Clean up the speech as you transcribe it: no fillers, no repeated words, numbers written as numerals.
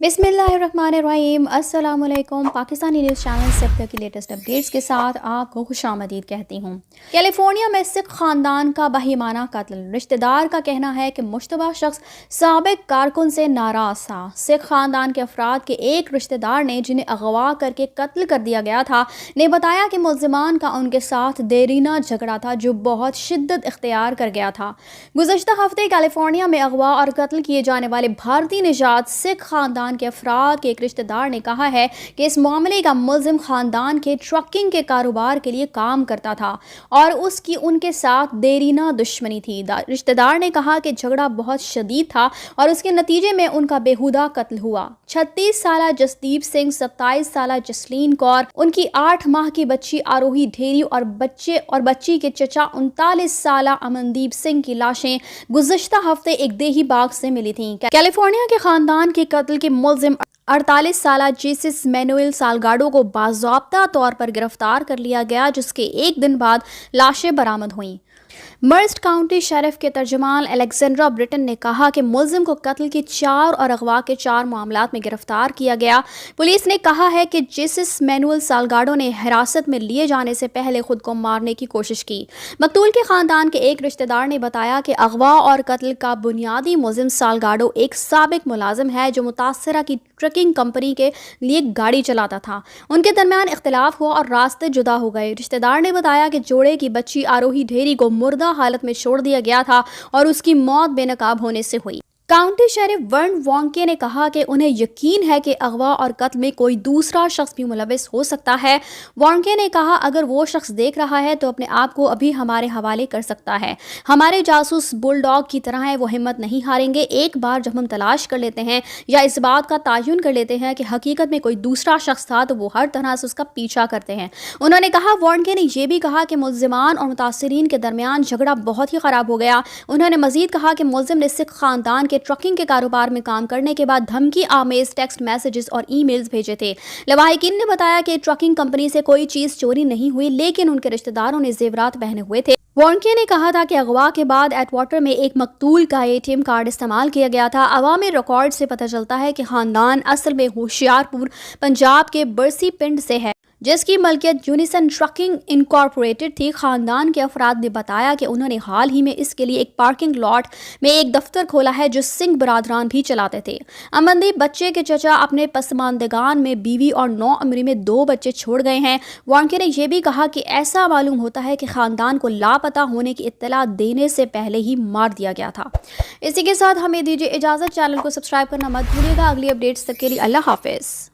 बिस्मिल्लाहिर्रहमानिर्रहीम। अस्सलाम वालेकुम। पाकिस्तानी न्यूज़ चैनल से अब तक की लेटेस्ट अपडेट्स के साथ आपको खुशामदीद कहती हूँ। कैलिफोर्निया में सिख खानदान का बहिमाना कत्ल। रिश्तेदार का कहना है कि मुश्तबा शख्स साबिक कारकुन से नाराज़ था। सिख खानदान के अफराद के एक रिश्तेदार ने, जिन्हें अगवा करके कत्ल कर दिया गया था, ने बताया कि मुल्ज़िमान का उनके साथ देरीना झगड़ा था जो बहुत शिद्दत इख्तियार कर गया था। गुज़श्ता हफ्ते कैलिफोर्निया में अगवा और कत्ल किए जाने वाले भारतीय निजात सिख खानदान के अफराद के एक रिश्तेदार ने कहा है कि इस मामले का मुल्जिम खानदान के ट्रकिंग के कारोबार के लिए काम करता था और उसकी उनके साथ देरीना दुश्मनी थी। रिश्तेदार ने कहा कि झगड़ा बहुत शदीद था और उसके नतीजे में उनका बेहुदा कत्ल हुआ। 36 साला जसदीप सिंह, 27 साला जसलीन कौर, उनकी 8 माह की बच्ची आरोही ढेरी और बच्ची के चचा 39 साला अमनदीप सिंह की लाशें गुज़श्ता हफ्ते एक देही बाग से मिली थीं। कैलिफोर्निया के खानदान के कत्ल के मुल्जिम 48 साला जीसस मैनुएल सालगाडो को बाज़ाब्ता तौर पर गिरफ्तार कर लिया गया, जिसके एक दिन बाद लाशें बरामद हुईं। मर्स्ट काउंटी शेरिफ के तर्जुमान अलेक्जेंड्रा ब्रिटन ने कहा कि मुल्जिम को कत्ल के 4 और अगवा के 4 मामलात में गिरफ्तार किया गया। पुलिस ने कहा है कि जीसस मैनुएल सालगाडो ने हिरासत में लिए जाने से पहले खुद को मारने की कोशिश की। मकतूल के खानदान के एक रिश्तेदार ने बताया कि अगवा और कत्ल का बुनियादी मुल्जिम सालगाडो एक साबिक मुलाजिम है जो मुतासरा की ट्रकिंग कंपनी के लिए गाड़ी चलाता था। उनके दरमियान इख्तिलाफ हुआ और रास्ते जुदा हो गए। रिश्तेदार ने बताया कि जोड़े की बच्ची आरोही ढेरी को मुर्दा हालत में छोड़ दिया गया था और उसकी मौत बेनकाब होने से हुई। काउंटी शेरिफ वर्न वॉन्के ने कहा कि उन्हें यकीन है कि अगवा और कत्ल में कोई दूसरा शख्स भी मुलविस हो सकता है। वॉन्के ने कहा, अगर वो शख्स देख रहा है तो अपने आप को अभी हमारे हवाले कर सकता है। हमारे जासूस बुलडॉग की तरह है, वो हिम्मत नहीं हारेंगे। एक बार जब हम तलाश कर लेते हैं या इस बात का तयन कर लेते हैं कि हकीकत में कोई दूसरा शख्स था तो वो हर तरह से उसका पीछा करते हैं। उन्होंने कहा, वॉन्के ने यह भी कहा कि मुल्जिमान और मुतासिरीन के दरमियान झगड़ा बहुत ही खराब हो गया। उन्होंने मजीद कहा कि मुल्जिम ने सिख खानदान ट्रकिंग के कारोबार में काम करने के बाद धमकी आमेज टेक्स्ट मैसेजेस और ईमेल्स भेजे थे। लवाहिकीन ने बताया कि ट्रकिंग कंपनी से कोई चीज चोरी नहीं हुई, लेकिन उनके रिश्तेदारों ने जेवरात पहने हुए थे। वॉन्के ने कहा था कि अगवा के बाद एटवाटर में एक मकतूल का ATM कार्ड इस्तेमाल किया गया था। अवामी रिकॉर्ड से पता चलता है कि खानदान असल में होशियारपुर पंजाब के बरसी पिंड से है, जिसकी मलकियत यूनिसन ट्रकिंग इनकॉर्पोरेटेड थी। खानदान के अफराद ने बताया कि उन्होंने हाल ही में इसके लिए एक पार्किंग लॉट में एक दफ्तर खोला है जो सिंह बरादरान भी चलाते थे। अमनदीप बच्चे के चचा अपने पसमानदगान में बीवी और 9 उम्री में 2 बच्चे छोड़ गए हैं। वॉन्के ने यह भी कहा कि ऐसा मालूम होता है कि खानदान को लापता होने की इत्तला देने से पहले ही मार दिया गया था। इसी के साथ हमें दीजिए इजाज़त। चैनल को सब्सक्राइब करना मत भूलिएगा। अगली अपडेट्स तक के लिए अल्लाह हाफिज़।